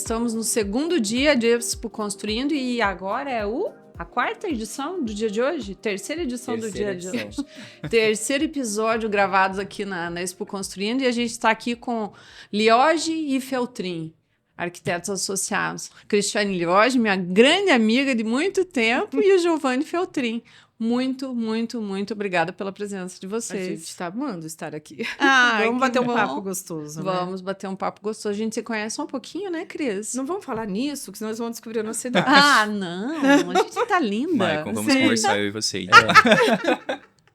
estamos no segundo dia de Expo Construindo e agora é a quarta edição do dia de hoje? Terceira edição do dia de hoje. Terceiro episódio gravados aqui na Expo Construindo e a gente está aqui com Lioge e Feltrin, arquitetos associados. Cristiane Lioge, minha grande amiga de muito tempo, e o Giovanni Feltrin. Muito, muito, muito obrigada pela presença de vocês. A gente está amando estar aqui. Vamos bater um papo gostoso, né? Vamos bater um papo gostoso. A gente se conhece um pouquinho, né, Cris? Não vamos falar nisso, que senão nós vamos descobrir a nossa cidade. Não. A gente tá linda. Maicon, vamos conversar eu e você.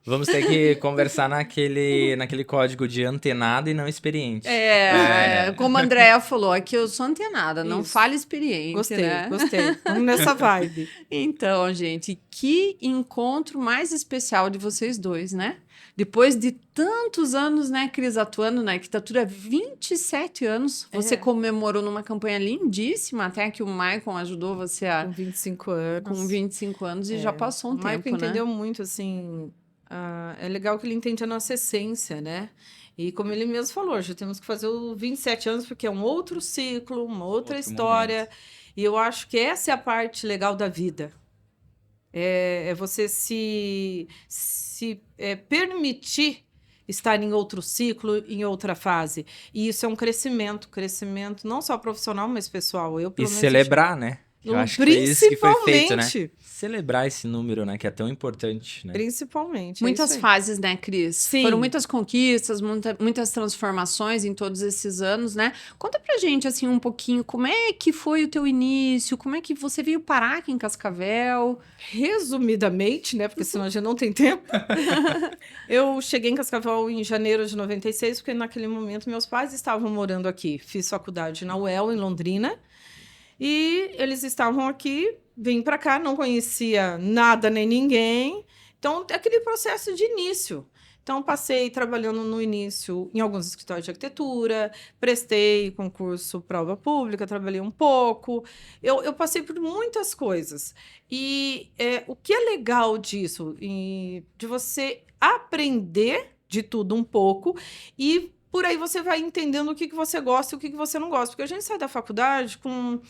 Vamos ter que conversar naquele código de antenado e não experiente. Como a Andrea falou, aqui eu sou antenada, não fale experiente. Gostei, né? gostei. Vamos nessa vibe. Então, gente, que encontro mais especial de vocês dois, né? Depois de tantos anos, né, Cris, atuando na arquitetura, 27 anos, você comemorou numa campanha lindíssima, até que o Maicon ajudou você a... Com 25 anos. Com 25 anos e já passou um tempo, né? O Maicon entendeu muito, assim... é legal que ele entende a nossa essência, né? E como ele mesmo falou, já temos que fazer os 27 anos, porque é um outro ciclo, uma outra história. Momento. E eu acho que essa é a parte legal da vida. É você se permitir estar em outro ciclo, em outra fase. E isso é um crescimento não só profissional, mas pessoal. E celebrar, né? Eu acho que foi isso que foi feito, né? Celebrar esse número, né? Que é tão importante, né? Principalmente. Muitas fases, né, Cris? Sim. Foram muitas conquistas, muitas transformações em todos esses anos, né? Conta pra gente, assim, um pouquinho, como é que foi o teu início? Como é que você veio parar aqui em Cascavel? Resumidamente, né? Porque senão a gente não tem tempo. Eu cheguei em Cascavel em janeiro de 96, porque naquele momento meus pais estavam morando aqui. Fiz faculdade na UEL, em Londrina. E eles estavam aqui, vim para cá, não conhecia nada nem ninguém. Então, aquele processo de início. Então, passei trabalhando no início em alguns escritórios de arquitetura, prestei concurso prova pública, trabalhei um pouco. Eu passei por muitas coisas. E o que é legal disso? De você aprender de tudo um pouco e por aí você vai entendendo o que você gosta e o que você não gosta. Porque a gente sai da faculdade com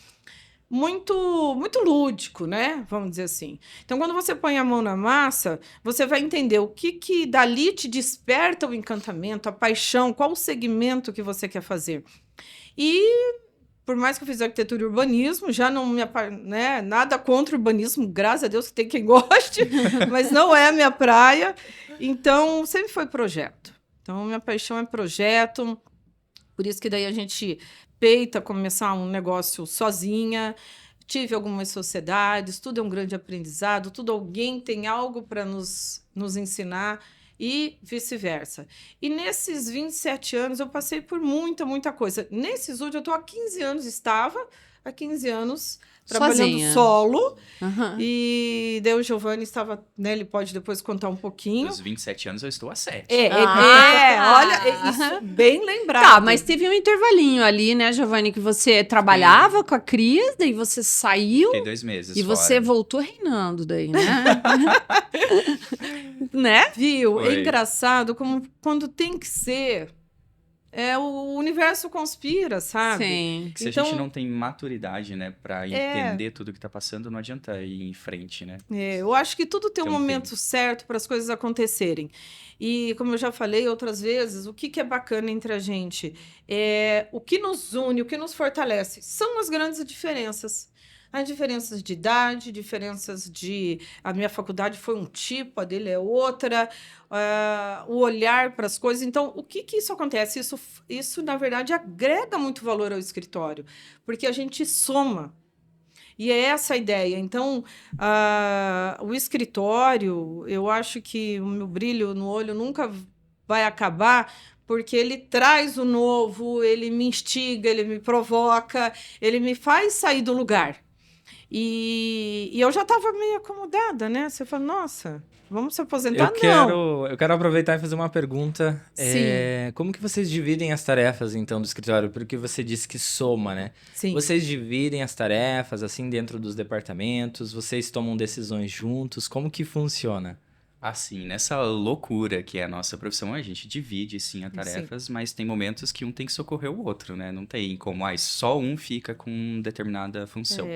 muito, muito lúdico, né? Vamos dizer assim. Então, quando você põe a mão na massa, você vai entender o que dali te desperta o encantamento, a paixão, qual o segmento que você quer fazer. E, por mais que eu fiz arquitetura e urbanismo, já não me... né? Nada contra o urbanismo, graças a Deus que tem quem goste, mas não é a minha praia. Então, sempre foi projeto. Então, minha paixão é projeto, por isso que daí a gente peita começar um negócio sozinha. Tive algumas sociedades, tudo é um grande aprendizado, tudo alguém tem algo para nos ensinar e vice-versa. E nesses 27 anos eu passei por muita, muita coisa. Nesses últimos, eu estou há 15 anos, estava há 15 anos trabalhando sozinha. Solo. E daí o Giovanni estava, né, ele pode depois contar um pouquinho. Dos 27 anos eu estou há 7. Olha, isso bem lembrado. Tá, mas teve um intervalinho ali, né, Giovanni, que você trabalhava com a Cris, daí você saiu. Fiquei 2 meses e fora. Você voltou reinando daí, né? Né? Viu? Foi. É engraçado como quando tem que ser... o universo conspira, sabe? Sim. Se então, a gente não tem maturidade, né, para entender tudo que tá passando, não adianta ir em frente, né? Eu acho que tudo tem um momento tempo certo para as coisas acontecerem. E, como eu já falei outras vezes, o que é bacana entre a gente? O que nos une, o que nos fortalece, são as grandes diferenças. As diferenças de idade, diferenças de... A minha faculdade foi um tipo, a dele é outra, o olhar para as coisas. Então, o que isso acontece? Isso, na verdade, agrega muito valor ao escritório, porque a gente soma. E é essa a ideia. Então, o escritório, eu acho que o meu brilho no olho nunca vai acabar, porque ele traz o novo, ele me instiga, ele me provoca, ele me faz sair do lugar. E eu já estava meio acomodada, né? Você fala, nossa, vamos se aposentar? Eu quero aproveitar e fazer uma pergunta. Como que vocês dividem as tarefas, então, do escritório? Porque você disse que soma, né? Sim. Vocês dividem as tarefas, assim, dentro dos departamentos? Vocês tomam decisões juntos? Como que funciona Assim, nessa loucura que é a nossa profissão, a gente divide, sim, as tarefas, mas tem momentos que um tem que socorrer o outro, né? Não tem como, só um fica com determinada função.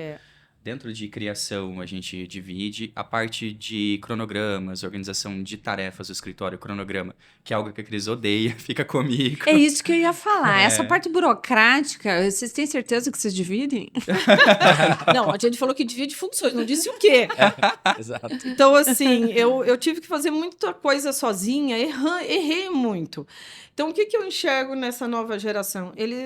Dentro de criação, a gente divide a parte de cronogramas, organização de tarefas do escritório, cronograma, que é algo que a Cris odeia, fica comigo. É isso que eu ia falar. Essa parte burocrática, vocês têm certeza que vocês dividem? Não, a gente falou que divide funções, não disse o quê. Exato. Então, assim, eu tive que fazer muita coisa sozinha, errei muito. Então, o que eu enxergo nessa nova geração? Ele,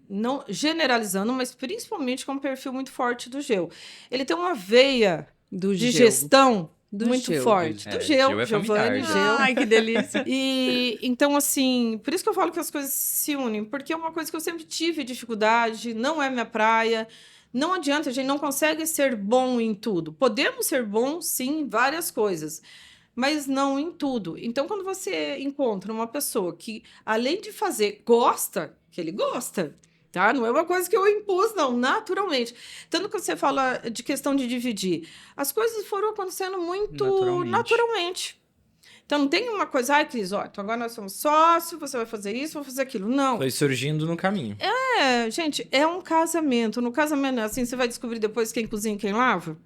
não generalizando, mas principalmente com um perfil muito forte do Geu. Ele tem uma veia de gestão muito forte. Do Geu, Giovanni, Geu. Ai, que delícia. E, então, assim, por isso que eu falo que as coisas se unem, porque é uma coisa que eu sempre tive dificuldade, não é minha praia. Não adianta, a gente não consegue ser bom em tudo. Podemos ser bons, sim, em várias coisas, mas não em tudo. Então, quando você encontra uma pessoa que, além de fazer, gosta, que ele gosta, tá? Não é uma coisa que eu impus, não, naturalmente. Tanto que você fala de questão de dividir, as coisas foram acontecendo muito naturalmente. Então, não tem uma coisa, Cris, então agora nós somos sócios, você vai fazer isso, vou fazer aquilo. Não. Foi surgindo no caminho. Gente, é um casamento. No casamento, assim, você vai descobrir depois quem cozinha e quem lava.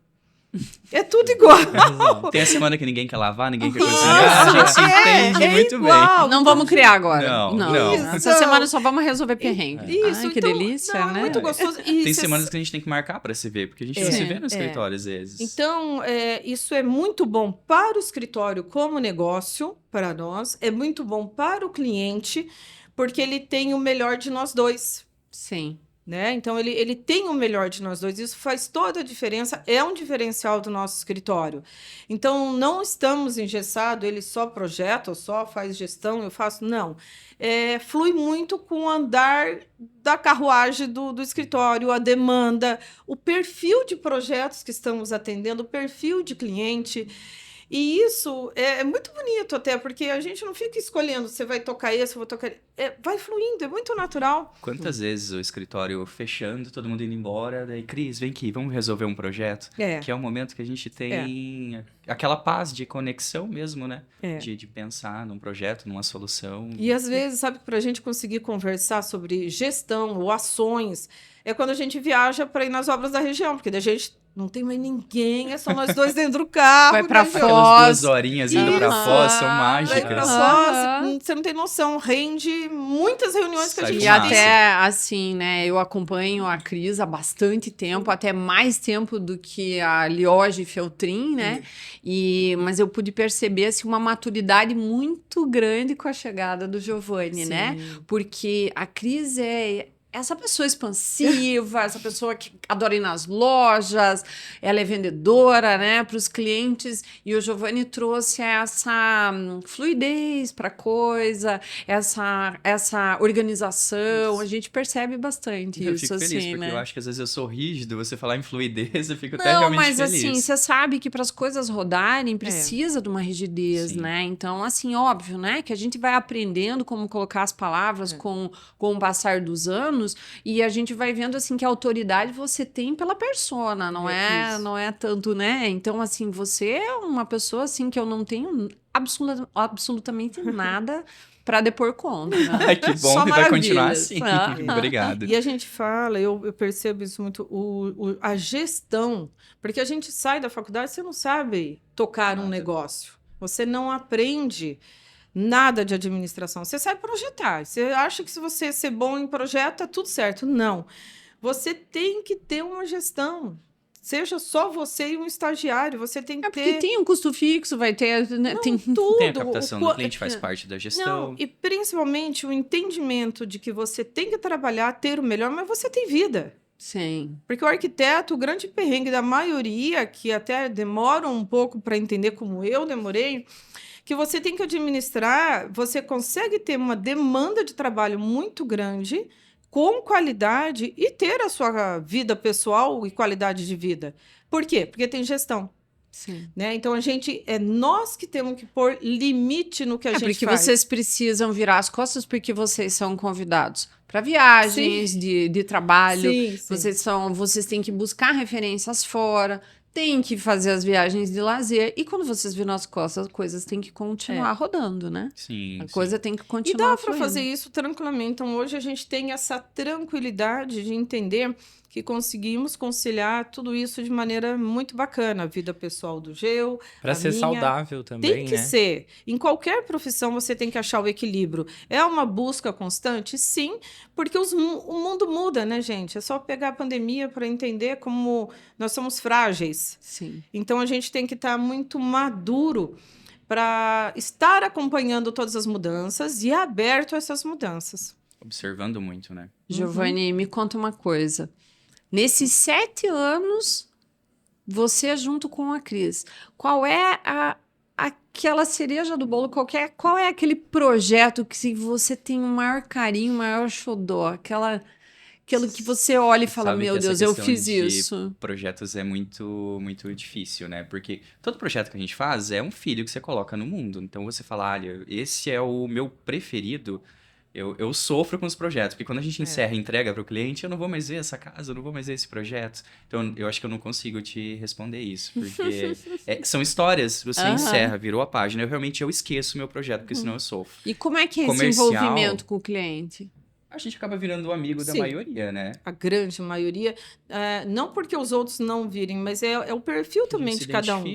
É tudo igual. Tem a semana que ninguém quer lavar, ninguém quer cozinhar. A gente se entende muito igual. bem. Não vamos criar agora. Não. Essa semana só vamos resolver perrengue. Isso, Ai, que delícia, né? É muito gostoso. Tem semanas que a gente tem que marcar para se ver, porque a gente não se vê no escritório às vezes. Então, isso é muito bom para o escritório como negócio, para nós. É muito bom para o cliente, porque ele tem o melhor de nós dois. Sim. Né? Então, ele tem o melhor de nós dois. Isso faz toda a diferença, é um diferencial do nosso escritório. Então, não estamos engessados, ele só projeta, ou só faz gestão, eu faço. Não. Flui muito com o andar da carruagem do escritório, a demanda, o perfil de projetos que estamos atendendo, o perfil de cliente. E isso é muito bonito até, porque a gente não fica escolhendo, você vai tocar esse, eu vou tocar... vai fluindo, é muito natural. Quantas vezes o escritório fechando, todo mundo indo embora, daí, Cris, vem aqui, vamos resolver um projeto? Que é o momento que a gente tem aquela paz de conexão mesmo, né? De pensar num projeto, numa solução. E às vezes, sabe, para a gente conseguir conversar sobre gestão ou ações, é quando a gente viaja para ir nas obras da região, porque da gente... Não tem mais ninguém, é só nós dois dentro do carro. Vai pra Foz. Aquelas 2 horinhas indo pra Foz são mágicas. Vai pra Foz, você não tem noção, rende muitas reuniões que a gente E até, assim, né, eu acompanho a Cris há bastante tempo, até mais tempo do que a Lioge e Feltrin, né? Mas eu pude perceber, assim, uma maturidade muito grande com a chegada do Giovanni, né? Porque a Cris essa pessoa expansiva, essa pessoa que adora ir nas lojas, ela é vendedora, né, para os clientes, e o Giovanni trouxe essa fluidez para a coisa, essa organização, a gente percebe bastante eu isso, fico feliz, assim, porque né? eu acho que às vezes eu sou rígido, você falar em fluidez, eu fico até realmente feliz. Não, mas assim, você sabe que para as coisas rodarem, precisa de uma rigidez, né? Então, assim, óbvio, né, que a gente vai aprendendo como colocar as palavras com o passar dos anos, e a gente vai vendo assim que a autoridade você tem pela persona, não é tanto, né? Então, assim, você é uma pessoa assim que eu não tenho absolutamente nada para depor contra. Né? Ai, que bom, Só e vai continuar assim. Obrigado. E a gente fala, eu percebo isso muito, a gestão, porque a gente sai da faculdade, você não sabe tocar um negócio, você não aprende nada de administração. Você sabe projetar. Você acha que se você ser bom em projeto, tá tudo certo. Não. Você tem que ter uma gestão. Seja só você e um estagiário. Você tem que ter... porque tem um custo fixo, vai ter... Né? Não, tem tudo. Tem a captação do cliente, faz parte da gestão. Não, e principalmente o entendimento de que você tem que trabalhar, ter o melhor, mas você tem vida. Sim. Porque o arquiteto, o grande perrengue da maioria, que até demora um pouco para entender como eu demorei, que você tem que administrar, você consegue ter uma demanda de trabalho muito grande, com qualidade, e ter a sua vida pessoal e qualidade de vida. Por quê? Porque tem gestão. Sim. Né? Então, nós que temos que pôr limite no que a gente faz. Porque vocês precisam virar as costas porque vocês são convidados para viagens de trabalho. Sim. Vocês têm que buscar referências fora. tem que fazer as viagens de lazer. E quando vocês viram as costas, as coisas têm que continuar rodando, né? Sim. A coisa tem que E continuar dá para fluindo. fazer isso tranquilamente. Então, hoje a gente tem essa tranquilidade de entender que conseguimos conciliar tudo isso de maneira muito bacana. A vida pessoal do Geu, Para ser saudável também, tem que ser. Em qualquer profissão você tem que achar o equilíbrio. É uma busca constante? Sim, porque o mundo muda, né, gente? É só pegar a pandemia para entender como nós somos frágeis. Sim. Então, a gente tem que estar muito maduro para estar acompanhando todas as mudanças e aberto a essas mudanças. Observando muito, né? Giovanni, me conta uma coisa. Nesses 7 anos, você junto com a Cris, qual é aquela cereja do bolo? Qual é aquele projeto que você tem o maior carinho, o maior xodó? Aquilo que você olha e fala, Sabe meu que essa Deus, eu questão fiz de isso. projetos é muito, muito difícil, né? Porque todo projeto que a gente faz é um filho que você coloca no mundo. Então você fala, olha, esse é o meu preferido. Eu sofro com os projetos, porque quando a gente encerra e entrega para o cliente, eu não vou mais ver essa casa, eu não vou mais ver esse projeto. Então, eu acho que eu não consigo te responder isso, porque são histórias, você encerra, virou a página, eu esqueço o meu projeto, porque senão eu sofro. E como é que é esse Comercial, envolvimento com o cliente? A gente acaba virando amigo da maioria, né? A grande maioria, não porque os outros não virem, mas é o perfil também de cada um.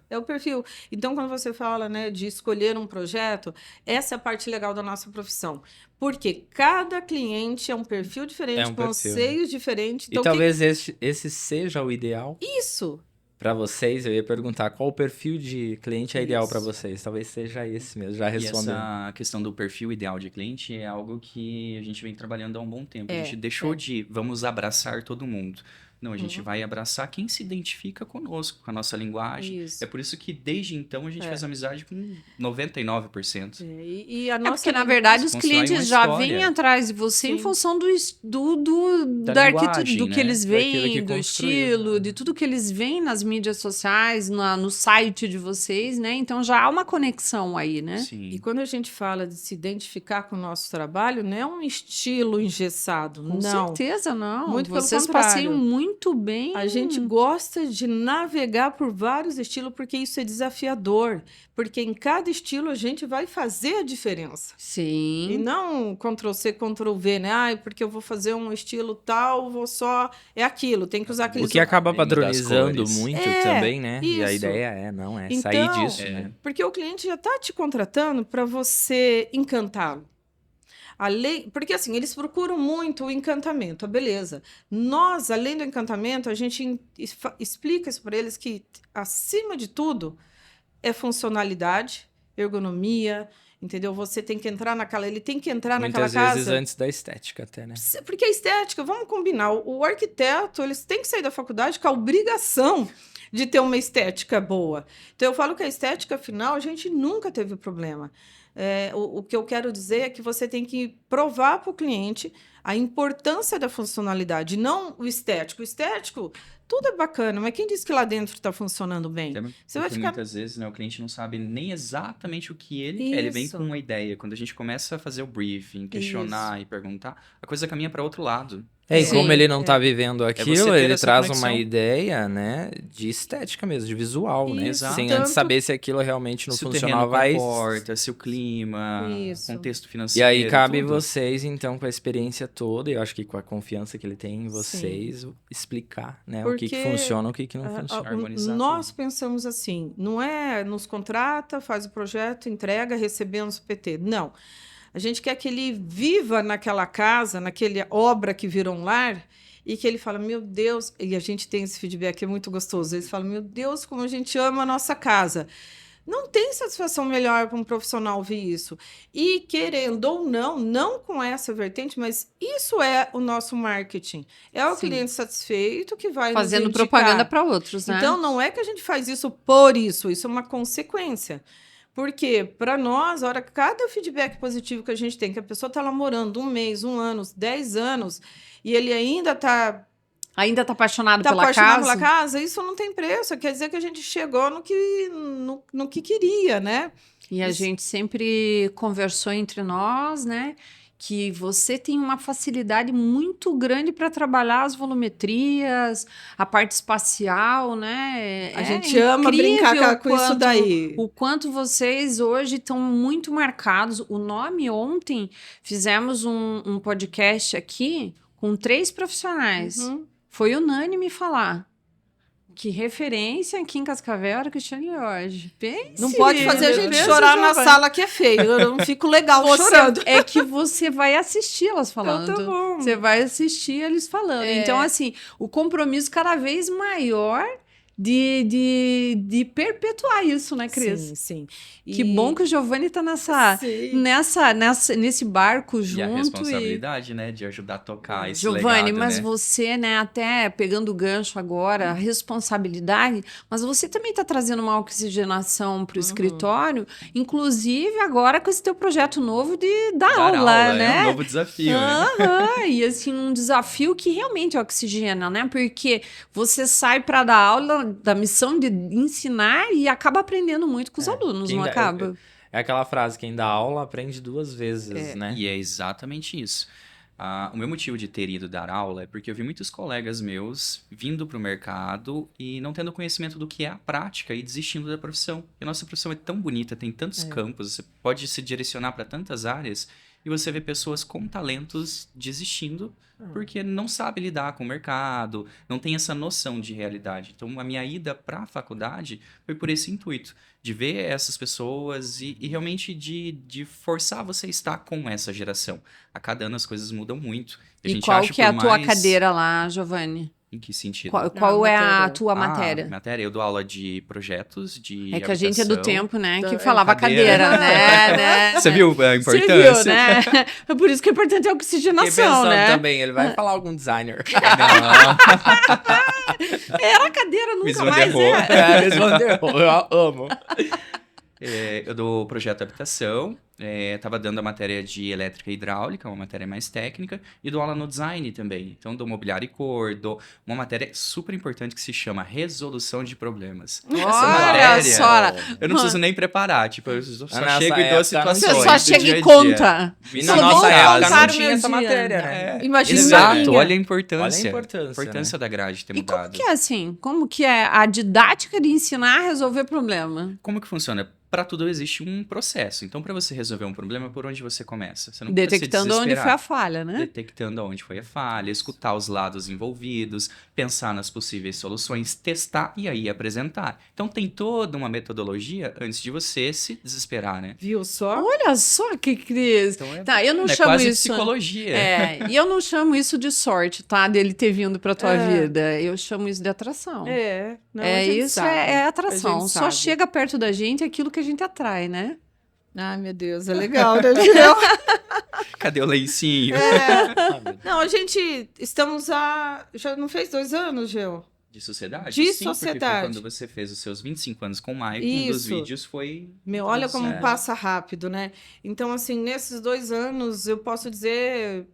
É o perfil. Então, quando você fala, né, de escolher um projeto, essa é a parte legal da nossa profissão. Porque cada cliente é um perfil diferente, com anseios diferentes. Então, e talvez esse seja o ideal. Isso. Para vocês, eu ia perguntar qual o perfil de cliente é ideal para vocês. Talvez seja esse mesmo, já respondeu. E essa questão do perfil ideal de cliente é algo que a gente vem trabalhando há um bom tempo. A gente deixou de vamos abraçar todo mundo. Não, a gente vai abraçar quem se identifica conosco, com a nossa linguagem. Isso. É por isso que desde então a gente faz amizade com 99%. E a nossa porque, na verdade, os clientes já história. vêm atrás de você em função do que eles veem, do estilo, de tudo que eles veem nas mídias sociais, no site de vocês, né? Então já há uma conexão aí, né? Sim. E quando a gente fala de se identificar com o nosso trabalho, não é um estilo engessado, Com não. certeza não. Muito pelo Vocês contrário. passeiam muito bem. A gente gosta de navegar por vários estilos porque isso é desafiador. Porque em cada estilo a gente vai fazer a diferença. Sim. E não Ctrl-C, Ctrl-V, né? Ai, porque eu vou fazer um estilo tal, vou só... É aquilo, tem que usar aquele... O que acaba padronizando muito também, né? Isso. E a ideia então, sair disso, né? Porque o cliente já está te contratando para você encantá-lo. Porque assim, eles procuram muito o encantamento, a beleza. Nós, além do encantamento, a gente explica isso para eles que, acima de tudo, é funcionalidade, ergonomia, entendeu? Você tem que entrar ele tem que entrar naquela casa... Muitas vezes antes da estética até, né? Porque a estética, vamos combinar, o arquiteto, eles têm que sair da faculdade com a obrigação de ter uma estética boa. Então, eu falo que a estética, afinal, a gente nunca teve problema. O que eu quero dizer é que você tem que provar para o cliente a importância da funcionalidade, não o estético. O estético, tudo é bacana, mas quem disse que lá dentro está funcionando bem? Você vai ficar... Muitas vezes, né, o cliente não sabe nem exatamente o que ele quer. Ele vem com uma ideia. Quando a gente começa a fazer o briefing, questionar e perguntar, a coisa caminha para outro lado. E como ele não está vivendo aquilo, ele traz conexão. uma ideia, né, de estética mesmo, de visual, né? Exato. Sem antes saber se aquilo realmente não funcionava. Se o terreno comporta, se o clima, contexto financeiro. E aí cabe vocês, então, com a experiência toda, e eu acho que com a confiança que ele tem em vocês, explicar, né, o que funciona, o que não funciona. Nós pensamos assim, não é nos contrata, faz o projeto, entrega, recebemos o PT. Não. A gente quer que ele viva naquela casa, naquela obra que virou um lar, e que ele fala, meu Deus... E a gente tem esse feedback, é muito gostoso. Eles falam, meu Deus, como a gente ama a nossa casa. Não tem satisfação melhor para um profissional ver isso. E, querendo ou não com essa vertente, mas isso é o nosso marketing. É o cliente satisfeito que vai fazendo propaganda para outros, né? Então, não é que a gente faz isso por isso é uma consequência. Porque, para nós, cada feedback positivo que a gente tem, que a pessoa está lá morando 1 mês, 1 ano, 10 anos, e ele ainda está... Ainda está apaixonado pela casa? Isso não tem preço. Quer dizer que a gente chegou no que queria, né? E a gente sempre conversou entre nós, né? que você tem uma facilidade muito grande para trabalhar as volumetrias, a parte espacial, né? A gente ama brincar com isso daí. O quanto vocês hoje estão muito marcados. O nome, ontem, fizemos um podcast aqui com 3 profissionais. Foi unânime falar. Que referência aqui em Cascavel era Cristiane Jorge. Pense, não pode fazer a gente chorar na sala que é feio. Eu não fico legal chorando. É que você vai assistir elas falando. Então, tá bom. Você vai assistir eles falando. Então, assim, o compromisso cada vez maior de perpetuar isso, né, Cris? Sim, sim. Que bom que o Giovanni tá nesse barco junto. E a responsabilidade, né, de ajudar a tocar esse Giovanni, legado, mas né? você, né, até pegando o gancho agora, a responsabilidade, mas você também tá trazendo uma oxigenação pro escritório, inclusive agora com esse teu projeto novo de dar aula, né? É um novo desafio, né? E assim, um desafio que realmente oxigena, né? Porque você sai para dar aula da missão de ensinar e acaba aprendendo muito com os alunos, não acaba? É aquela frase, quem dá aula aprende 2 vezes, né? E é exatamente isso. O meu motivo de ter ido dar aula é porque eu vi muitos colegas meus vindo para o mercado e não tendo conhecimento do que é a prática e desistindo da profissão. E a nossa profissão é tão bonita, tem tantos campos, você pode se direcionar para tantas áreas e você vê pessoas com talentos desistindo porque não sabe lidar com o mercado, não tem essa noção de realidade. Então, a minha ida para a faculdade foi por esse intuito, de ver essas pessoas e realmente de forçar você a estar com essa geração. A cada ano as coisas mudam muito. E qual que é a tua cadeira lá, Giovanni? Em que sentido? Qual é a tua matéria? Matéria, eu dou aula de projetos, de É que a gente é do tempo, né? Que Da falava cadeira, né? Você viu a importância? Você viu, né? É por isso que é importante a oxigenação, né? também, ele vai falar algum designer. Era a cadeira, nunca Miss mais Vanderrohe. é. Miss Vanderrohe, eu amo. Eu dou projeto habitação, estava dando a matéria de elétrica e hidráulica, uma matéria mais técnica, e dou aula no design também. Então, dou mobiliário e cor, dou uma matéria super importante que se chama resolução de problemas. Olha só! Eu não preciso nem preparar, tipo, eu só nessa chego e dou situações. Você só do chega dia a e dia. conta. E Só na vou nossa época contar não o tinha meu essa dia. matéria, né? Imagina Exato, minha. olha a importância. Olha a importância, da grade ter E mudado. como que é assim? Como que é a didática de ensinar a resolver problema? Como que funciona? Para tudo existe um processo. Então, para você resolver um problema, por onde você começa? Você não precisa se Detectando onde desesperar. foi a falha, né? Detectando onde foi a falha, escutar os lados envolvidos, pensar nas possíveis soluções, testar e aí apresentar. Então, tem toda uma metodologia antes de você se desesperar, né? Viu só? Olha só que Cris. Então, Tá, eu não é chamo quase isso. psicologia. E eu não chamo isso de sorte, tá? Dele ter vindo pra tua vida. Eu chamo isso de atração. Não, a gente Isso sabe. é A atração. gente Só sabe. chega perto da gente aquilo que a gente atrai, né? Ai, meu Deus, é legal, né, Gil? Cadê o lencinho? Não, a gente estamos já não fez 2 anos, Gil? De sociedade? De Sim, porque sociedade. foi quando você fez os seus 25 anos com o Maicon, um dos Isso. vídeos foi... Meu, olha como É. passa rápido, né? Então, assim, nesses 2 anos, eu posso dizer,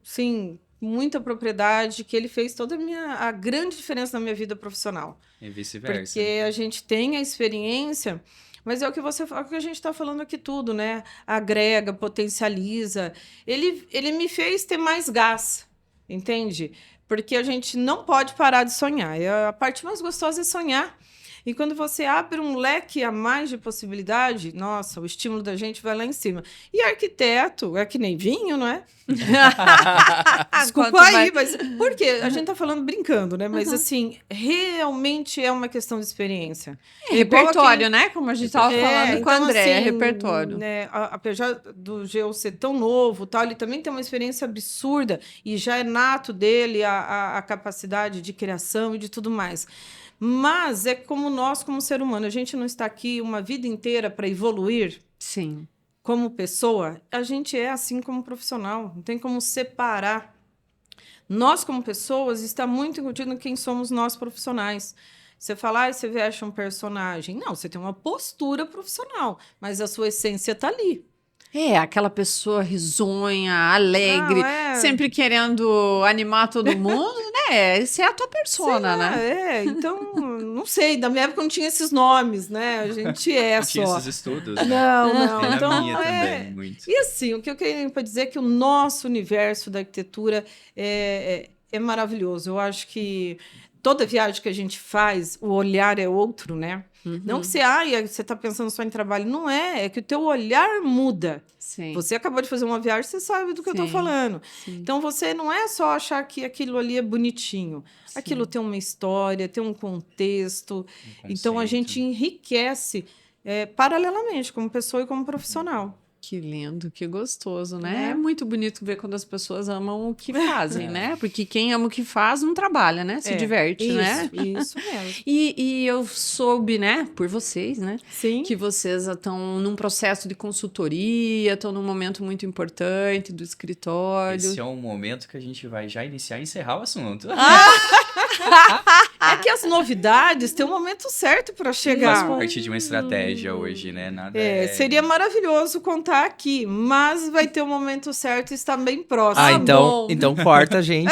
sim, muita propriedade, que ele fez toda a grande diferença na minha vida profissional. E vice-versa. Porque a gente tem a experiência, mas é o que a gente está falando aqui tudo, né? Agrega, potencializa. Ele me fez ter mais gás, entende? Porque a gente não pode parar de sonhar. A parte mais gostosa é sonhar. E quando você abre um leque a mais de possibilidade, nossa, o estímulo da gente vai lá em cima. E arquiteto é que nem vinho, não é? Desculpa aí, mas por quê? A gente tá falando brincando, né? Mas assim, realmente é uma questão de experiência. Repertório, né? Como a gente estava falando com a então, André, assim, repertório. Né, apesar do Geo ser tão novo, tal, ele também tem uma experiência absurda e já é nato dele a capacidade de criação e de tudo mais. Mas é como nós, como ser humano, a gente não está aqui uma vida inteira para evoluir. Sim. Como pessoa, a gente é assim como profissional, não tem como separar. Nós, como pessoas, está muito embutido em quem somos nós profissionais. Você fala, você veste um personagem. Não, você tem uma postura profissional, mas a sua essência está ali. Aquela pessoa risonha, alegre, sempre querendo animar todo mundo, né? Essa é a tua persona, né? Então, não sei, da minha época não tinha esses nomes, né? A gente não só. tinha esses estudos, né? Não. Na Então, minha também, muito. E assim, o que eu queria para dizer é que o nosso universo da arquitetura é maravilhoso. Eu acho que toda viagem que a gente faz, o olhar é outro, né? Não que você está pensando só em trabalho. Não é que o teu olhar muda. Sim. Você acabou de fazer uma viagem, você sabe do que eu estou falando. Sim. Então, você não é só achar que aquilo ali é bonitinho. Sim. Aquilo tem uma história, tem um contexto. Então, a gente enriquece paralelamente, como pessoa e como profissional. Que lindo, que gostoso, né? É muito bonito ver quando as pessoas amam o que fazem, né? Porque quem ama o que faz não trabalha, né? Se diverte, né? Isso mesmo. E eu soube, né, por vocês, né? Sim. Que vocês estão num processo de consultoria, estão num momento muito importante do escritório. Esse é um momento que a gente vai já iniciar e encerrar o assunto. É que as novidades têm um momento certo para chegar. Faz parte de uma estratégia hoje, né? Nada seria maravilhoso contar aqui, mas vai ter um momento certo e está bem próximo. Então corta, gente.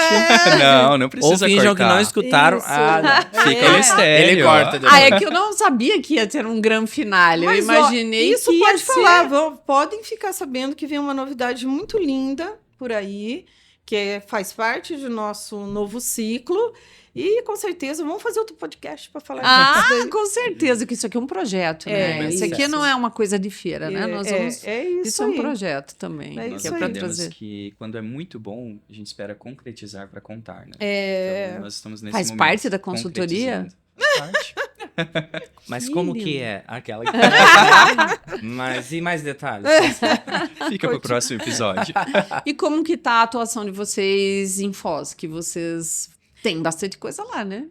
Não precisa cortar. Ou finjam que não escutaram. Fica o mistério. Ele corta. É que eu não sabia que ia ter um grande finale. Mas, eu imaginei isso que ia pode falar. Podem ficar sabendo que vem uma novidade muito linda por aí, que faz parte do nosso novo ciclo. E, com certeza, vamos fazer outro podcast para falar disso. Com certeza, que isso aqui é um projeto, né? Isso aqui não é uma coisa de feira, né? Nós vamos... isso é um projeto também. Nós aprendemos que, quando é muito bom, a gente espera concretizar para contar, né? Então, nós estamos nesse Faz momento parte da consultoria? Parte. Mas como que é aquela que... Mas e mais detalhes? Fica para o próximo episódio. E como que tá a atuação de vocês em Foz? Que vocês... Tem bastante coisa lá, né?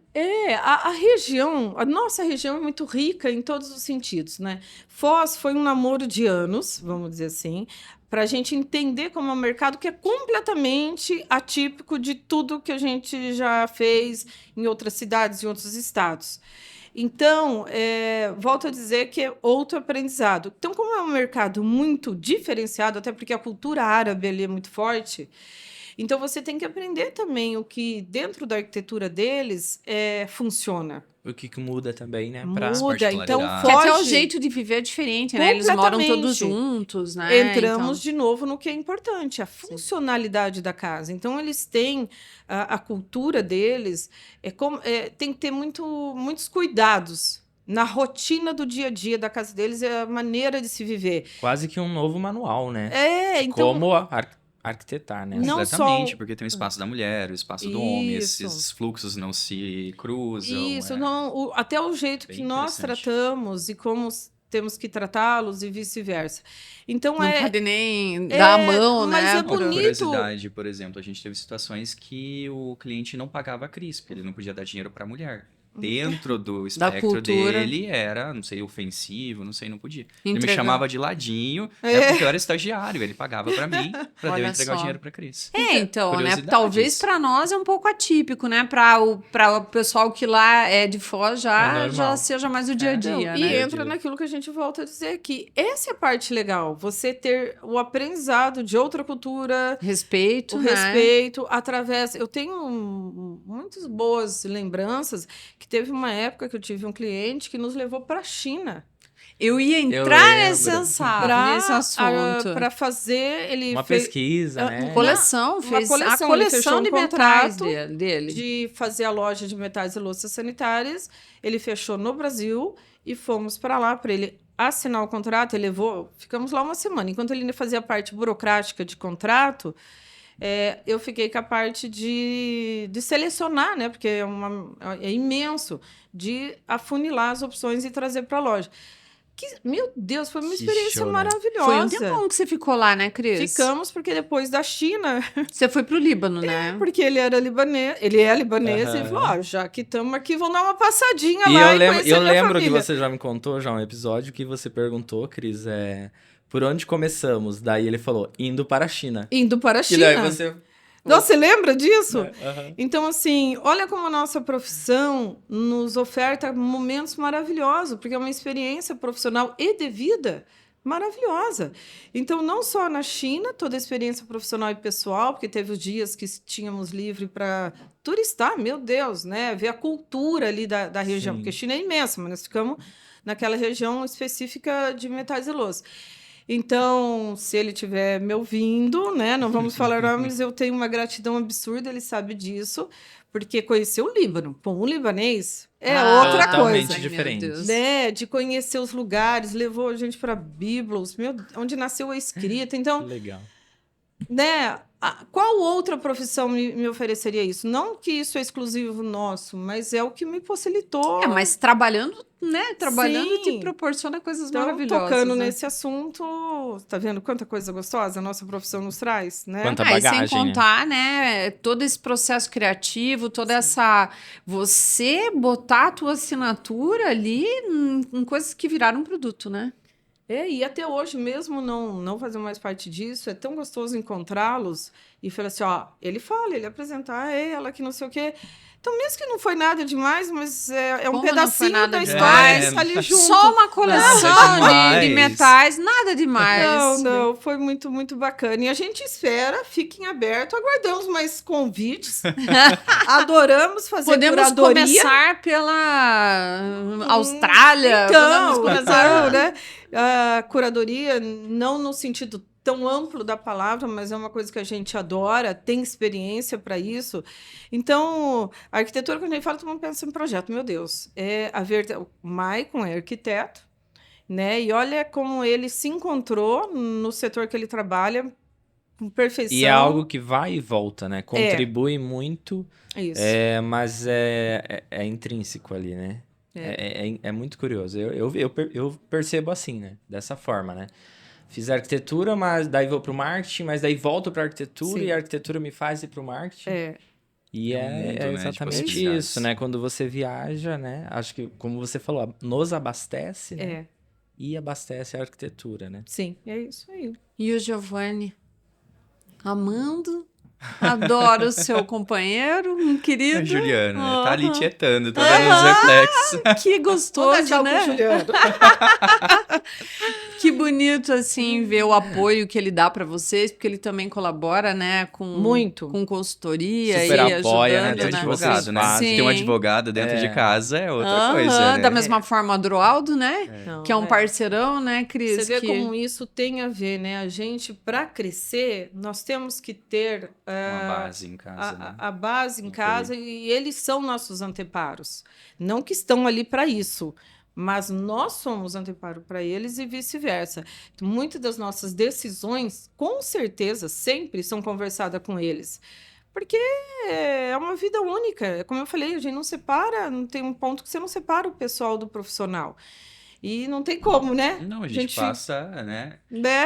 A nossa região é muito rica em todos os sentidos, né? Foz foi um namoro de anos, vamos dizer assim, para a gente entender como é um mercado que é completamente atípico de tudo que a gente já fez em outras cidades e outros estados. Então, volto a dizer que é outro aprendizado. Então, como é um mercado muito diferenciado, até porque a cultura árabe ali é muito forte, então você tem que aprender também o que dentro da arquitetura deles funciona. O que muda também, né? Muda, então foge... Até o jeito de viver é diferente, né? Eles moram todos juntos, né? Entramos de novo no que é importante, a funcionalidade da casa. Então, eles têm a cultura deles, tem que ter muitos cuidados na rotina do dia a dia da casa deles, é a maneira de se viver. Quase que um novo manual, né? Então... Como arquitetar, né? Não exatamente, porque tem o espaço da mulher, o espaço do homem, esses fluxos não se cruzam. Isso, até o jeito que nós tratamos e como temos que tratá-los e vice-versa. Então, não pode nem dar a mão, mas né? É bonito. Curiosidade, por exemplo, a gente teve situações que o cliente não pagava a CRISP, ele não podia dar dinheiro para a mulher. Dentro do espectro dele era, não sei, ofensivo, não sei, não podia. Ele me chamava de ladinho, porque eu era estagiário, ele pagava pra mim, pra eu entregar o dinheiro pra Cris. Então, né, talvez pra nós é um pouco atípico, né, pra o pessoal que lá é de Foz já seja mais o dia a dia, né? E entra naquilo que a gente volta a dizer, que essa é a parte legal, você ter o aprendizado de outra cultura, respeito, através... Eu tenho muitas boas lembranças, que teve uma época que eu tive um cliente que nos levou para a China. Eu ia entrar nesse assunto. Para fazer... Uma pesquisa, né? Uma coleção. Fez a coleção de metais dele. De fazer a loja de metais e louças sanitárias. Ele fechou no Brasil e fomos para lá para ele assinar o contrato. Ele levou... Ficamos lá uma semana. Enquanto ele fazia a parte burocrática de contrato... eu fiquei com a parte de selecionar, né? Porque é imenso, de afunilar as opções e trazer para a loja. Meu Deus, foi uma experiência maravilhosa. Foi um tempão que você ficou lá, né, Cris? Ficamos, porque depois da China... Você foi pro Líbano, né? Porque ele era libanês, e ele falou, já que estamos aqui, vamos dar uma passadinha lá e conhecer eu lembro família. Que você já me contou, já um episódio, que você perguntou, Cris, por onde começamos? Daí ele falou, indo para a China. Indo para a China. E daí você... Nossa, você lembra disso? Então, assim, olha como a nossa profissão nos oferta momentos maravilhosos, porque é uma experiência profissional e de vida maravilhosa. Então, não só na China, toda a experiência profissional e pessoal, porque teve os dias que tínhamos livre para turistar, meu Deus, né? Ver a cultura ali da região, porque a China é imensa, mas nós ficamos naquela região específica de metais e louça. Então, se ele estiver me ouvindo, né? Não vamos falar nomes, eu tenho uma gratidão absurda, ele sabe disso, porque conhecer o Líbano, com um libanês, é outra totalmente coisa. diferente. Né? De conhecer os lugares, levou a gente para Biblos, onde nasceu a escrita. Então, Legal. Né? Qual outra profissão me ofereceria isso? Não que isso é exclusivo nosso, mas é o que me possibilitou. Mas trabalhando, né? Trabalhando Sim. te proporciona coisas Então, maravilhosas. tocando né? nesse assunto, tá vendo quanta coisa gostosa a nossa profissão nos traz, né? Quanta E bagagem, sem contar, né? Todo esse processo criativo, toda essa... Você botar a tua assinatura ali em coisas que viraram um produto, né? E até hoje mesmo não fazer mais parte disso, é tão gostoso encontrá-los e falar assim, ó, ele apresenta, ela que não sei o quê. Então, mesmo que não foi nada demais, mas é um Como não pedacinho foi nada da demais? história que está ali junto. Só uma coleção Nada de demais. metais, nada demais. Não, foi muito, muito bacana. E a gente espera, fiquem abertos, aguardamos mais convites. Adoramos fazer Podemos curadoria. começar pela Austrália. Então, podemos começar... né? A curadoria, não no sentido tão amplo da palavra, mas é uma coisa que a gente adora, tem experiência para isso. Então, a arquitetura, quando a gente fala, todo mundo pensa em projeto. Meu Deus, o Maicon é arquiteto, né? E olha como ele se encontrou no setor que ele trabalha com perfeição. E é algo que vai e volta, né? Contribui muito, Isso. mas é intrínseco ali, né? É muito curioso. Eu percebo assim, né? Dessa forma, né? Fiz arquitetura, mas daí vou pro marketing, mas daí volto pra arquitetura. Sim. E a arquitetura me faz ir pro marketing. E é exatamente isso, né? Quando você viaja, né? Acho que, como você falou, nos abastece, né? E abastece a arquitetura, né? Sim, é isso aí. E o Giovanni? Amando, adoro o seu companheiro, um querido. Juliano, tá ali tietando, tá dando os reflexos. Que gostoso, né? Juliano. Que bonito, assim, ver o apoio que ele dá para vocês, porque ele também colabora, né, com consultoria. Super e apoia, ajudando, Tem um advogado, né? Sim. Ter um advogado dentro de casa é outra coisa, né? Da mesma forma, o Adroaldo, né? Que é um parceirão, né, Cris? Você vê como isso tem a ver, né? A gente, para crescer, nós temos que ter uma base em casa, né? A base em casa, e eles são nossos anteparos. Não que estão ali para isso, mas nós somos anteparo para eles e vice-versa. Muitas das nossas decisões, com certeza, sempre são conversadas com eles. Porque é uma vida única. Como eu falei, a gente não separa, não tem um ponto que você não separa o pessoal do profissional. E não tem como, né? Não, a gente passa, né?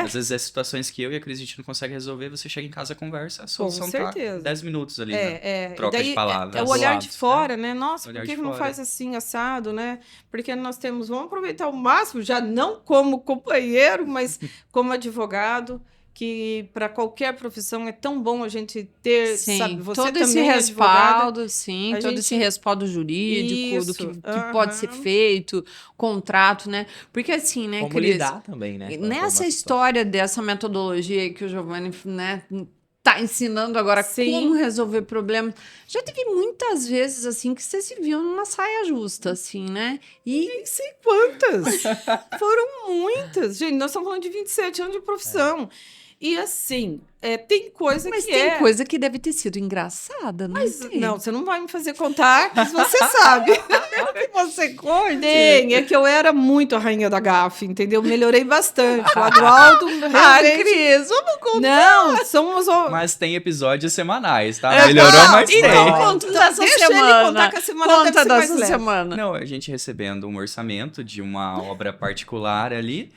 Às vezes é situações que eu e a Cris a gente não consegue resolver, você chega em casa, conversa, a solução tá 10 minutos ali, né? Troca de palavras. É o olhar de fora, né? Nossa, por que não faz assim, assado, né? Porque vamos aproveitar o máximo, já não como companheiro, mas como advogado, que para qualquer profissão é tão bom a gente ter, sabe? Você todo também esse respaldo, esse respaldo jurídico, do que pode ser feito, contrato, né? Porque assim, né, como Cris? Lidar também, né? Nessa história dessa metodologia que o Giovanni, né, tá ensinando agora como resolver problemas. Já teve muitas vezes, assim, que você se viu numa saia justa, assim, né? E nem sei quantas. Foram muitas. Gente, nós estamos falando de 27 anos de profissão. E assim, tem coisa mas que tem coisa que deve ter sido engraçada, não tem? Não, você não vai me fazer contar, que você sabe. que você conte. É que eu era muito a rainha da gafe, entendeu? Melhorei bastante. O Adroaldo... Cris, vamos contar. Não, somos... Mas tem episódios semanais, tá? Melhorou, mas tem. Então, conta dessa deixa semana. Ele contar que a semana conta dessa semana. Não, a gente recebendo um orçamento de uma obra particular ali...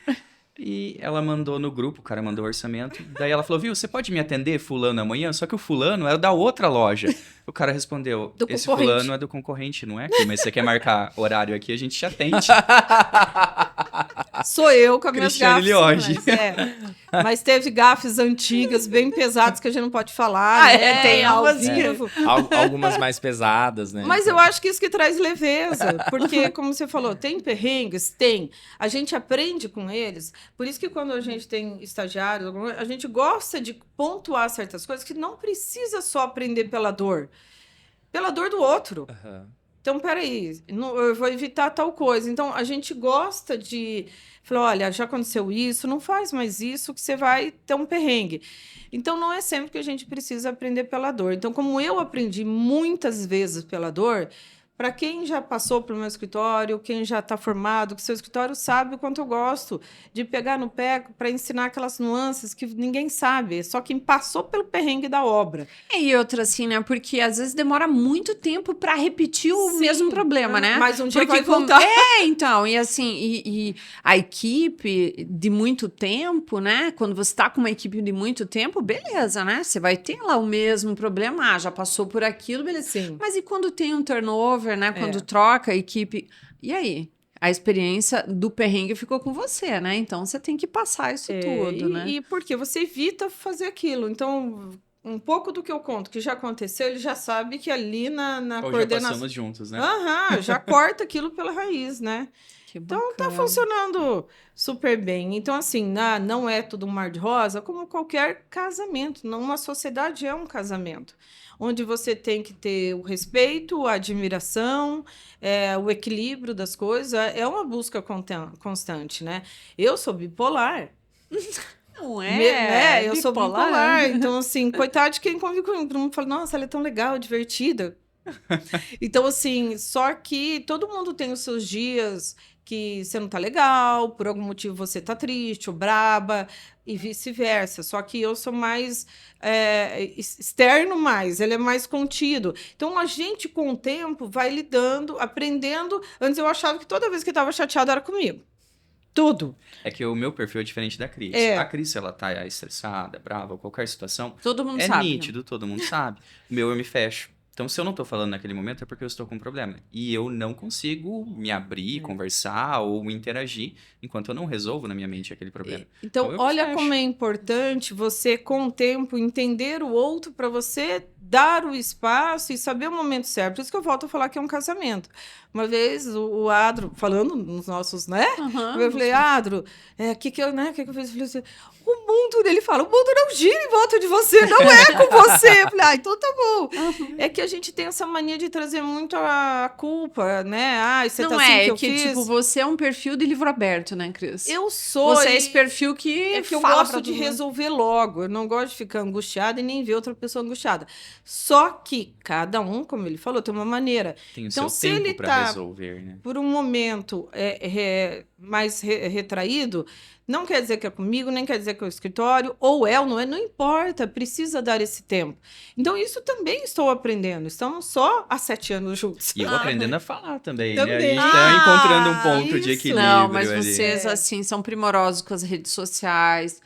E ela mandou no grupo, o cara mandou o orçamento. Daí ela falou, viu, você pode me atender fulano amanhã? Só que o fulano era da outra loja. O cara respondeu, esse fulano é do concorrente, não é aqui. Mas você quer marcar horário aqui, a gente te atende. Sou eu com as minhas Cristiane gafes. Lioge. Mas teve gafes antigas, bem pesadas, que a gente não pode falar. Né? Tem ao umas vivo. Algumas mais pesadas, né? Mas eu acho que isso que traz leveza. Porque, como você falou, tem perrengues? Tem. A gente aprende com eles. Por isso que quando a gente tem estagiários, a gente gosta de pontuar certas coisas que não precisa só aprender pela dor do outro. Uhum. Então, peraí, eu vou evitar tal coisa. Então, a gente gosta de falar, olha, já aconteceu isso, não faz mais isso, que você vai ter um perrengue. Então, não é sempre que a gente precisa aprender pela dor. Então, como eu aprendi muitas vezes pela dor, para quem já passou pelo meu escritório, quem já está formado, que seu escritório sabe o quanto eu gosto de pegar no pé para ensinar aquelas nuances que ninguém sabe, só quem passou pelo perrengue da obra. E outra, assim, né? Porque às vezes demora muito tempo para repetir o mesmo problema, né? Mas um dia Porque vai voltar. Então, e assim, e a equipe de muito tempo, né? Quando você tá com uma equipe de muito tempo, beleza, né? Você vai ter lá o mesmo problema, já passou por aquilo, beleza. Sim. Mas e quando tem um turnover, né? Quando troca a equipe, e aí? A experiência do perrengue ficou com você, né? Então, você tem que passar isso tudo, né? E porque você evita fazer aquilo. Então, um pouco do que eu conto, que já aconteceu, ele já sabe que ali na Ou coordenação... já passamos juntos, né? Já corta aquilo pela raiz, né? Então, tá bacana. funcionando super bem. Então, assim, não é tudo um mar de rosa, como qualquer casamento. Uma sociedade é um casamento, onde você tem que ter o respeito, a admiração, o equilíbrio das coisas. É uma busca constante, né? Eu sou bipolar. Não Eu sou bipolar. Então, assim, coitado de quem convive comigo. Todo mundo fala, nossa, ela é tão legal, divertida. Então, assim, só que todo mundo tem os seus dias que você não tá legal, por algum motivo você tá triste ou braba, e vice-versa. Só que eu sou mais externo mais, ele é mais contido. Então, a gente, com o tempo, vai lidando, aprendendo. Antes eu achava que toda vez que estava chateado era comigo. Tudo. É que o meu perfil é diferente da Cris. A Cris, ela tá estressada, brava, qualquer situação. Todo mundo sabe. É nítido, todo mundo sabe. O meu, eu me fecho. Então, se eu não tô falando naquele momento, é porque eu estou com um problema. E eu não consigo me abrir, conversar ou interagir enquanto eu não resolvo na minha mente aquele problema. Então olha como é importante você, com o tempo, entender o outro para você dar o espaço e saber o momento certo. Por isso que eu volto a falar que é um casamento. Uma vez, o Adro, falando nos nossos, né? Eu falei, Adro, que eu fiz? Eu falei assim, o mundo, ele fala, o mundo não gira em volta de você, não é com você. Eu falei, então tá bom. É que a gente tem essa mania de trazer muito a culpa, né? Você não tá assim que eu fiz. Tipo, você é um perfil de livro aberto, né, Cris? Eu sou. Você é esse perfil que eu fala gosto de resolver logo. Eu não gosto de ficar angustiada e nem ver outra pessoa angustiada. Só que cada um, como ele falou, tem uma maneira. Tem o então, seu tempo para resolver, né? Por um momento mais retraído, não quer dizer que é comigo, nem quer dizer que é o escritório, ou não é, não importa, precisa dar esse tempo. Então, isso também estou aprendendo. Estamos só há 7 anos juntos. E eu aprendendo a falar também, né? Também. A gente tá encontrando um ponto de equilíbrio. Não, mas ali. vocês, assim, são primorosos com as redes sociais.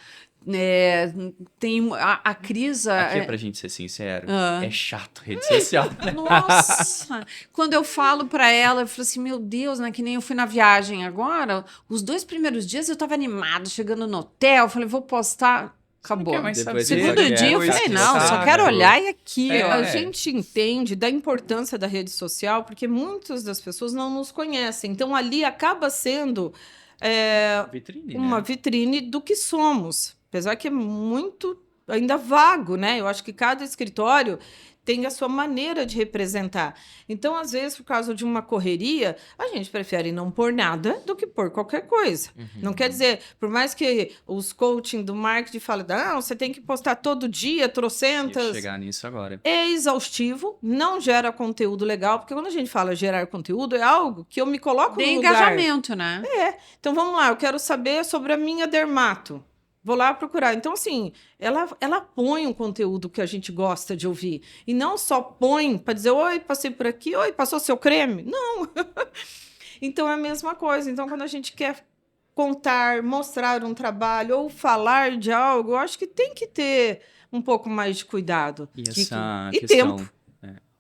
Tem a Cris... Aqui é pra gente ser sincero, é chato rede social. Nossa! Quando eu falo pra ela, eu falo assim, meu Deus, né? Que nem eu fui na viagem agora, os 2 primeiros dias eu tava animada, chegando no hotel, falei, vou postar... Acabou. Segundo dia eu falei, não, só quero olhar e aqui. A gente entende da importância da rede social, porque muitas das pessoas não nos conhecem. Então, ali acaba sendo uma vitrine do que somos. Apesar que é muito ainda vago, né? Eu acho que cada escritório tem a sua maneira de representar. Então, às vezes, por causa de uma correria, a gente prefere não pôr nada do que pôr qualquer coisa. Não quer dizer, por mais que os coaching do marketing falem, não, você tem que postar todo dia, trocentas... Ia chegar nisso agora. É exaustivo, não gera conteúdo legal, porque quando a gente fala gerar conteúdo, é algo que eu me coloco no lugar. Engajamento, né? Então, vamos lá, eu quero saber sobre a minha dermato. Vou lá procurar. Então, assim, ela põe um conteúdo que a gente gosta de ouvir. E não só põe para dizer, oi, passei por aqui, oi, passou seu creme? Não. Então, é a mesma coisa. Então, quando a gente quer contar, mostrar um trabalho ou falar de algo, eu acho que tem que ter um pouco mais de cuidado. E tempo.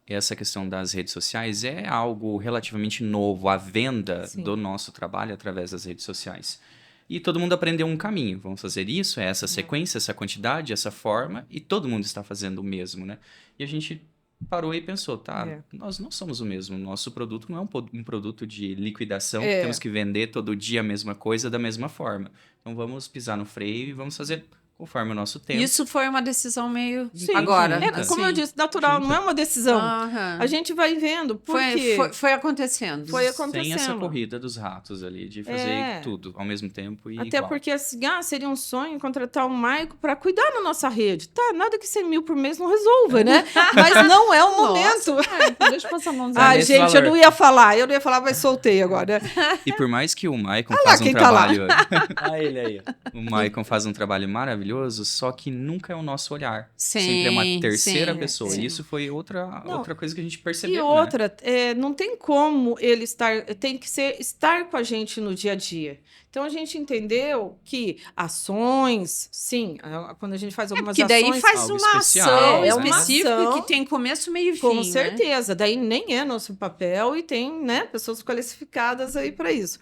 Essa questão das redes sociais é algo relativamente novo, a venda do nosso trabalho através das redes sociais. E todo mundo aprendeu um caminho. Vamos fazer isso, é essa sequência, essa quantidade, essa forma, e todo mundo está fazendo o mesmo, né? E a gente parou e pensou, nós não somos o mesmo. Nosso produto não é um produto de liquidação, que temos que vender todo dia a mesma coisa da mesma forma. Então vamos pisar no freio e vamos fazer conforme o nosso tempo. Isso foi uma decisão meio agora. Como eu disse, natural, não é uma decisão. A gente vai vendo, porque... Foi acontecendo. Sem essa corrida dos ratos ali, de fazer tudo ao mesmo tempo e até igual. porque, assim, seria um sonho contratar o Maico para cuidar da nossa rede. Tá, nada que 100 mil por mês não resolva, né? Mas não é o momento. Então deixa eu passar a mãozinha. Ai, gente, eu não ia falar, mas soltei agora. E por mais que o Maicon faz um trabalho... Olha ele aí. O Maicon faz um trabalho maravilhoso, só que nunca é o nosso olhar. Sempre é uma terceira pessoa. E isso foi outra coisa que a gente percebeu. E outra, não tem como ele tem que estar com a gente no dia a dia. Então a gente entendeu que ações, sim, quando a gente faz algumas ações... daí faz uma ação específica que tem começo, meio e fim. Com certeza. Daí nem é nosso papel e tem, né, pessoas qualificadas aí para isso.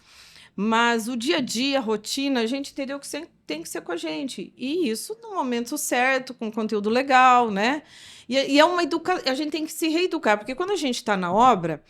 Mas o dia a dia, a rotina, a gente entendeu que tem que ser com a gente. E isso no momento certo, com conteúdo legal, né? E é uma educação. A gente tem que se reeducar, porque quando a gente está na obra,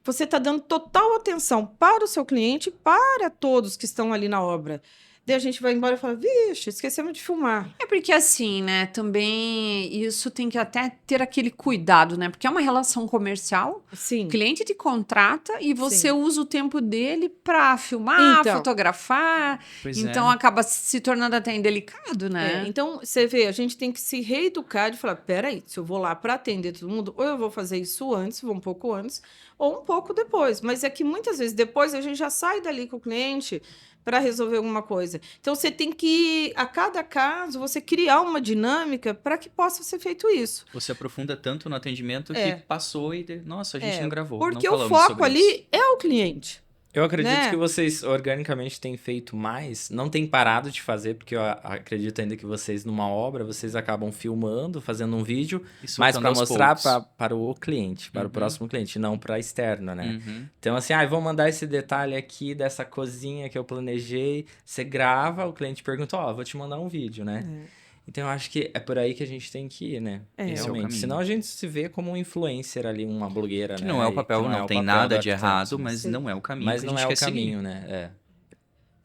você está dando total atenção para o seu cliente, para todos que estão ali na obra. Daí a gente vai embora e fala, vixe, esquecemos de filmar. É porque assim, né, também isso tem que até ter aquele cuidado, né? Porque é uma relação comercial. Sim. O cliente te contrata e você usa o tempo dele para filmar, fotografar. Então acaba se tornando até indelicado, né? Então, você vê, a gente tem que se reeducar de falar, peraí, se eu vou lá para atender todo mundo, ou eu vou fazer isso antes, vou um pouco antes, ou um pouco depois. Mas é que muitas vezes depois a gente já sai dali com o cliente para resolver alguma coisa. Então, você tem que, a cada caso, você criar uma dinâmica para que possa ser feito isso. Você aprofunda tanto no atendimento que passou e... Nossa, a gente não gravou. Porque não o foco ali é o cliente. Eu acredito que vocês organicamente têm feito mais, não têm parado de fazer, porque eu acredito ainda que vocês, numa obra, vocês acabam filmando, fazendo um vídeo, mas para mostrar para o cliente, para o próximo cliente, não para externo, né? Então, assim, vou mandar esse detalhe aqui dessa cozinha que eu planejei, você grava, o cliente pergunta, vou te mandar um vídeo, né? Então, eu acho que é por aí que a gente tem que ir, né? Realmente. Senão a gente se vê como um influencer ali, uma blogueira, que né? não é o papel, não tem nada de errado, mas não é o caminho. Mas não é o caminho, né?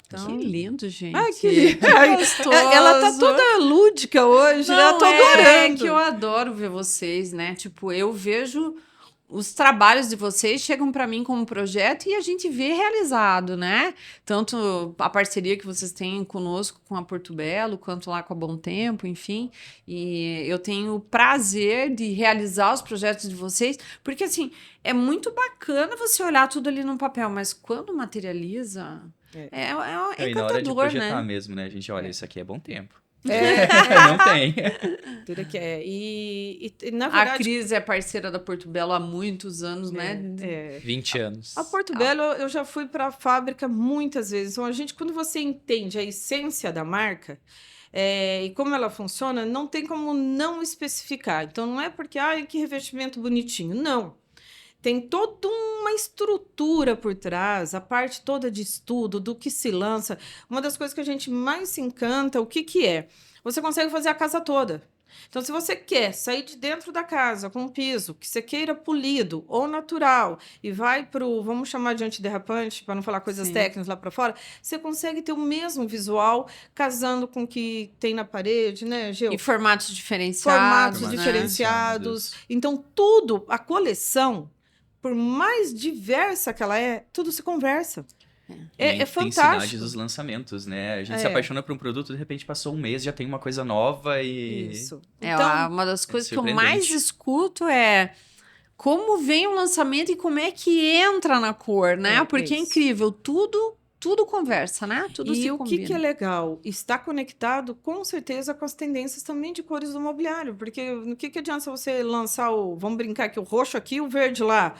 Então, que lindo, gente. Ai, que lindo. Ela tá toda lúdica hoje, né? Eu tô adorando. É que eu adoro ver vocês, né? Tipo, eu vejo... Os trabalhos de vocês chegam para mim como projeto e a gente vê realizado, né? Tanto a parceria que vocês têm conosco, com a Porto Belo, quanto lá com a Bom Tempo, enfim. E eu tenho o prazer de realizar os projetos de vocês, porque, assim, é muito bacana você olhar tudo ali no papel, mas quando materializa, é encantador, na hora de projetar né? mesmo, né? A gente olha, isso aqui é Bom Tempo. Não tem. Tudo que é. E na verdade... A Cris é parceira da Porto Belo há muitos anos, né? 20 anos. A Porto Belo, eu já fui para a fábrica muitas vezes. Então, quando você entende a essência da marca e como ela funciona, não tem como não especificar. Então, não é porque, que revestimento bonitinho. Não. Tem toda uma estrutura por trás, a parte toda de estudo, do que se lança. Uma das coisas que a gente mais se encanta, o que é? Você consegue fazer a casa toda. Então, se você quer sair de dentro da casa com um piso que você queira polido ou natural e vai para o, vamos chamar de antiderrapante, para não falar coisas técnicas lá para fora, você consegue ter o mesmo visual casando com o que tem na parede, né, Gil? E formatos diferenciados. Formatos diferenciados. Então, tudo, a coleção, por mais diversa que ela é, tudo se conversa. É fantástico. A intensidade dos lançamentos, né? A gente se apaixona por um produto, de repente passou um mês, já tem uma coisa nova e... Isso. Então, uma das coisas que eu mais escuto é como vem o lançamento e como é que entra na cor, né? Porque é incrível, tudo conversa, né? Tudo se combina. E o que é legal? Está conectado, com certeza, com as tendências também de cores do mobiliário. Porque no que adianta você lançar vamos brincar aqui, o roxo aqui e o verde lá?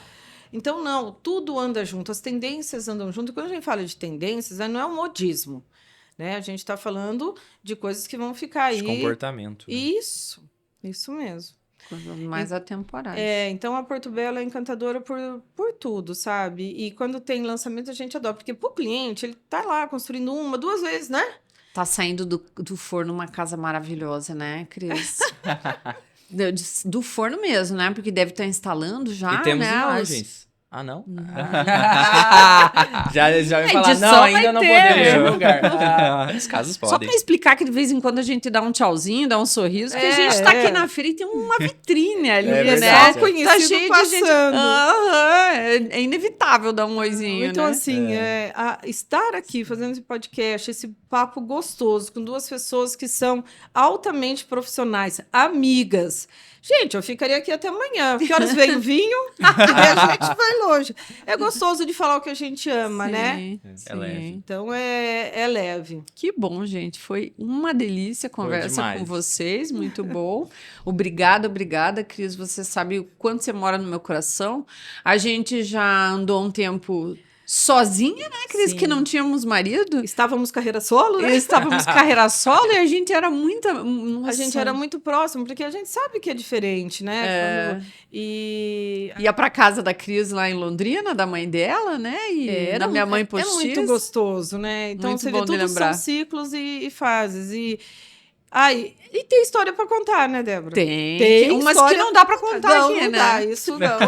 Então, não, tudo anda junto, as tendências andam junto. E quando a gente fala de tendências, não é um modismo, né? A gente está falando de coisas que vão ficar aí... De comportamento. Né? Isso mesmo. Coisas mais atemporais. Então a Porto Belo é encantadora por tudo, sabe? E quando tem lançamento a gente adora, porque pro cliente ele tá lá construindo 1, 2 vezes, né? Tá saindo do forno uma casa maravilhosa, né, Cris? Do forno mesmo, né? Porque deve estar instalando já, E temos né? imagens. Ah, não? Já vai falar, edição não, vai ainda não ter, podemos né? divulgar. Os casos Só podem. para explicar que de vez em quando a gente dá um tchauzinho, dá um sorriso, que a gente tá aqui na feira e tem uma vitrine ali, É né? verdade. Só conhecido Tá cheio de gente. passando. É inevitável dar um oizinho, Então, né? assim, estar aqui fazendo esse podcast, esse papo gostoso, com 2 pessoas que são altamente profissionais, amigas. Gente, eu ficaria aqui até amanhã. Que horas vem o vinho? E a gente vai longe. É gostoso de falar o que a gente ama, né? É leve. Então, é leve. Que bom, gente. Foi uma delícia a conversa demais. com vocês. Muito bom. Obrigada, Cris. Você sabe o quanto você mora no meu coração. A gente já andou um tempo sozinha, né, Cris? Sim. Que não tínhamos marido. Estávamos carreira solo, né? Estávamos carreira solo e a gente era muita... A gente era muito próximo, porque a gente sabe que é diferente, né? Ia pra casa da Cris lá em Londrina, da mãe dela, né? E da minha mãe postiça. É muito gostoso, né? Então, Muito você bom vê, de tudo lembrar. são ciclos e fases. E tem história para contar, né, Débora? Tem umas que história não dá pra contar não, aqui, não né? dá, isso não.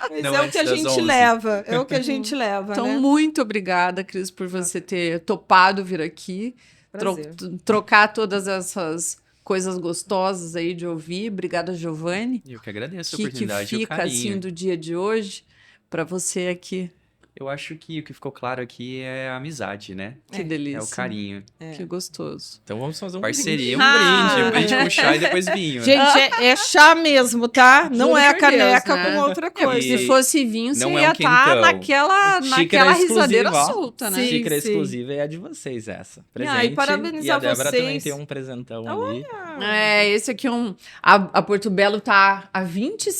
Mas Não é o antes que a das gente 11. leva. É o que a gente leva, Então, né? muito obrigada, Cris, por você ter topado vir aqui, Prazer. trocar todas essas coisas gostosas aí de ouvir. Obrigada, Giovanni, Eu que agradeço a que oportunidade e o fica carinho. assim do dia de hoje para você aqui. Eu acho que o que ficou claro aqui é a amizade, né? Que delícia. É o carinho. Que gostoso. Então vamos fazer um Parceria, Ah! um brinde com chá e depois vinho. Gente, é chá mesmo, tá? Não Juro é a por Deus, caneca né? com outra coisa. E Se fosse vinho, você não é ia um estar quentão. naquela Xícara risadeira exclusiva, ó. solta, né? Sim. Xícara exclusiva é a de vocês, essa. Presente. E parabenizar e a Débora também vocês. tem um presentão ali. Esse aqui é a Porto Belo tá há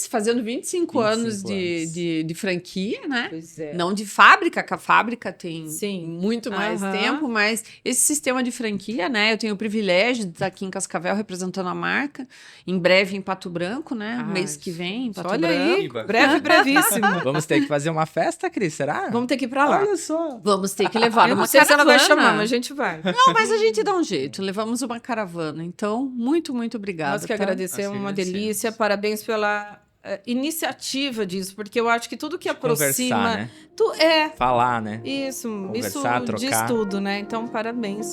fazendo 25 anos 25 anos. de franquia, né? Pois é. Não de fábrica, que a fábrica tem Sim. muito mais Aham. tempo, mas esse sistema de franquia, né? Eu tenho o privilégio de estar aqui em Cascavel representando a marca. Em breve em Pato Branco, né? Ai, Mês que vem, em Pato Olha Branco. aí, Iba. brevíssimo. Vamos ter que fazer uma festa, Cris, será? Vamos ter que ir pra lá. Olha só. Vamos ter que levar Eu uma não sei se ela vai caravana. chamar, mas a gente vai. Não, mas a gente dá um jeito. Levamos uma caravana. Então, muito, muito obrigada. Nós que tá? agradecemos, Nós que uma agradecemos. delícia. Parabéns pela iniciativa disso, porque eu acho que tudo que aproxima... Conversar, né? Falar, né? Isso Conversar, diz trocar. tudo, né? Então, parabéns.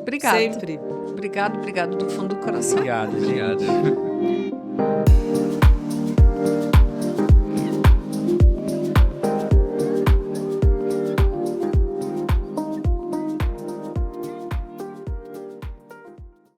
Obrigada. Sempre. Obrigado do fundo do coração. Obrigado, gente. Obrigado.